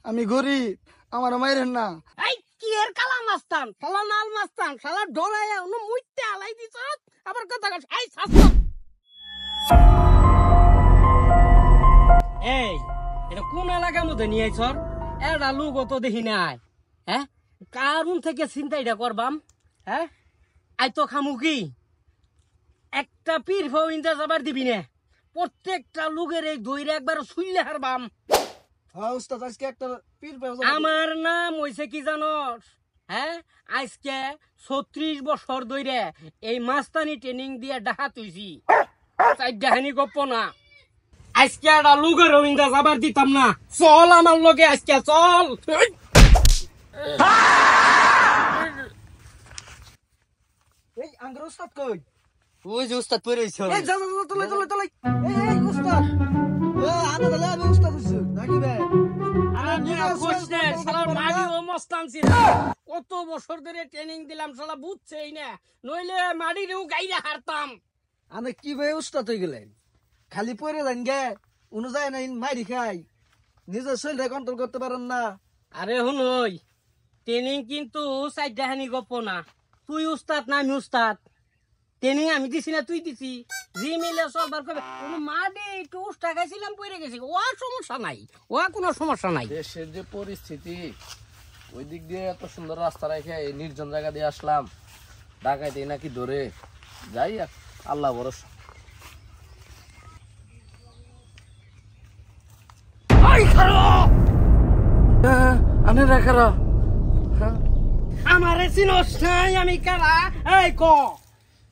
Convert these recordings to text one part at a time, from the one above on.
আমি গরিব, আমার মাইরেন না। এই কি এর কালা মাস্তান শালা নাল মাস্তান শালা ডলায়া উনি মুইতে আলাই দিছ আবার কথা কস এই শাসন এই এটা কোন এলাকার মধ্যে নিয়ে আইছর এটা লোক তো দেখি নাই হ্যাঁ কারণ থেকে চিন্তাইটা করবাম হ্যাঁ আই তো খামু কি একটা পীর ফাও ইন্দা যাবার দিবি না প্রত্যেকটা লোকের এই দইরে একবার শুইলে হারবাম। হ্যাঁ উস্তাদ, আজকে একটা পীর আমার নাম হইছে কি জানোস হ্যাঁ আজকে 36 বছর ধরে এই মাস্তানি ট্রেনিং দিয়ে ডাহাত হইছি তাই ডাহানি গপ্প না আজকে একটা লোকের রবীন্দ্র যাবার দিতাম না চল আমার লগে আজকে চল। এই আঙ্গুর উস্তাদ কই? ওই যে উস্তাদ পড়ে হইছে এই যা যা যা, তলে তলে তলে। এই উস্তাদ, আনা তাহলে আমি উস্তাদ হইছি নাকি ভাই? কত বছর ধরে ট্রেনিং দিলাম শালা বুঝছেই না নইলে মাড়িরেও গাইরে হারতাম। আনে কি ভাই উস্তাদ হয়ে গেলেন? খালি পড়ে যান গে, অনুযায়ী নাই মাইরি খাই, নিজের শরীরে কন্ট্রোল করতে পারেন না। আরে হুনই ট্রেনিং কিন্তু সাইডাহানি গপ্প না, তুই উস্তাদ না আমি উস্তাদ, ট্রেনিং আমি দিছি না তুই দিছি, জি মিলে সবার কবে কোনো মাডে একটু উস্তা খাইছিলাম পড়ে গেছি ও সমস্যা নাই, ও কোনো সমস্যা নাই। দেশের যে পরিস্থিতি ওই দিক দিয়ে এত সুন্দর রাস্তা রেখে এই নির্জন জায়গা দিয়ে আসলাম, ডাকাইতে নাকি ধরে যাই আল্লাহ ভরসা। আনে রাখারা আমারে চিনস নাই আমি কারা এই ক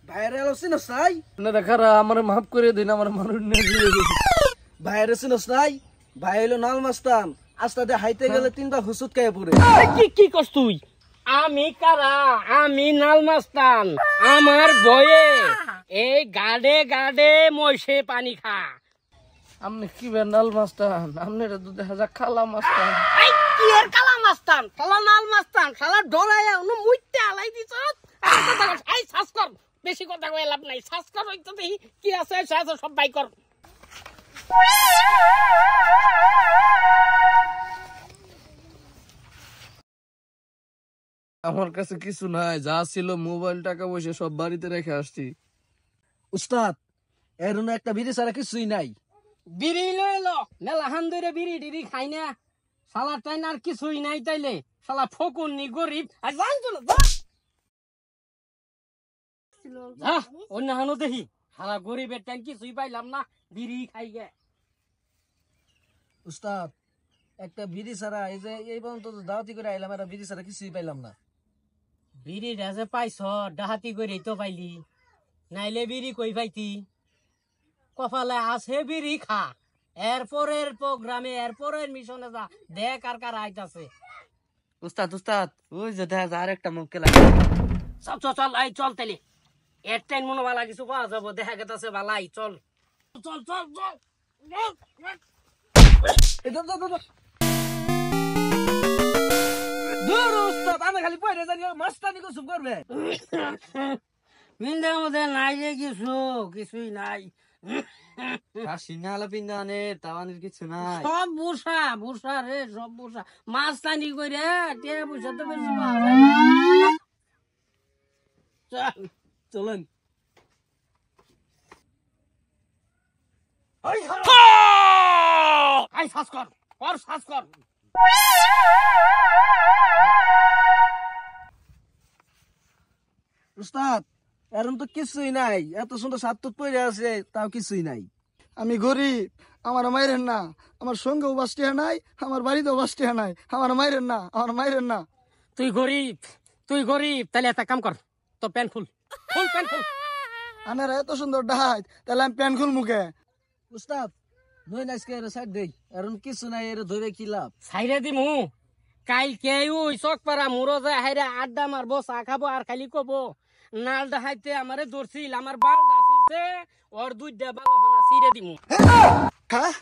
ভাইরে চিনস নাই? রাখারা আমার মাফ করে দিন, আমার মানুষ ভাইরে চিনস নাই? ভাই হইলো নাল মাস্তান, আস্তাতে হাইতে গেলে 3বার হুসুত খাইয়া পড়ে। কি কি কস তুই? আমি কারা? আমি নাল মাস্তান, আমার বয়ে এই গাডে গাডে মইছে পানি খা। আপনি কি বেনাল মাস্তান, আপনি তো দেখা যাক খালা মাস্তান। এই কি এর কালা মাস্তান শালা নাল মাস্তান শালা ডলায়া উনি মুইতে আলাই দিছ আর কথা কস এই সাস কর বেশি কথা কই লাভ নাই সাস কর হইতো দেখি কি আছে সাস সব বাই কর। আমার কাছে কিছু নাই, যা ছিল মোবাইল টাকা পয়সা সব বাড়িতে রেখে আসছি। উস্তাদ, এর একটা বিড়ি ছাড়া কিছুই নাই। বিড়ি লইলো মেলা হান ধরে বিড়ি টিড়ি খাই না শালা টাইন আর কিছুই নাই তাইলে শালা ফকুন্নি গরিব আর জানতো না যা অন্য হানো দেখি শালা গরিবের টাইম কিছুই পাইলাম না বিড়ি খাই গে। উস্তাদ, একটা বিড়ি ছাড়া এই পর্যন্ত দাওয়াতি করে আইলাম, একটা বিড়ি ছাড়া কিছুই পাইলাম না। বিড়িটা যে পাইছ ডাহাতি করে তো পাইলি, নাইলে বিড়ি কই পাইতি? কপালে আছে বিড়ি খা, এরপরের প্রোগ্রামে এরপরের মিশনে যা দেখ আর কার আইতাছে। উস্তাদ উস্তাদ, ওই যে দেখা যায় আরেকটা মুখ লাগে। চল চল চল এই চল তাইলে এর টাইম মনে ভালা কিছু পাওয়া যাবো দেখা গেছে ভালাই চল চল চল চল। উস্তাদ, আমি খালি পয়রা জানি মাস্তানি কুসুম করবে। মিন্দার মধ্যে নাই যে কিছু কিছুই নাই, কিছু নাই। সব বসা বসা রে সব বসা মাছ টানি করে টিয়া পয়সা তো বেশি পাওয়া যায় না। চল চলেন। আই শ্বাস কর কর শ্বাস কর। উস্তাদ, এরম তো কিছুই নাই, এত সুন্দর সাত পয়রা আছে তাও কিছুই নাই। আমি গরিব, আমার মাইরেন না, আমার সঙ্গেও 5 টাকা নাই, আমার বাড়িতেও 5 টাকা নাই, আমার মাইরেন না, আমার মাইরেন না। তুই গরিব তাহলে একটা কাম কর তো প্যান্ট খুল খুল প্যান্ট খুল। আনারা এত সুন্দর ডাহাই, তাহলে আমি প্যান খুল মুখে। উস্তাদ, নই নাইসকে এর সাইড দেই, এরম কিছু নাই, এর ধরে কি লাভ? সাইরে দিমু কাল কে ওই চক পাড়া মুরো যায় হাইরে আড্ডা মারবো চা খাবো আর খালি কব নাল ডাহাইতে আমারে ধরছিল আমার বালটা ছিড়ছে ওর 2টা বালো হানা ছিঁড়ে দিমু। হ্যাঁ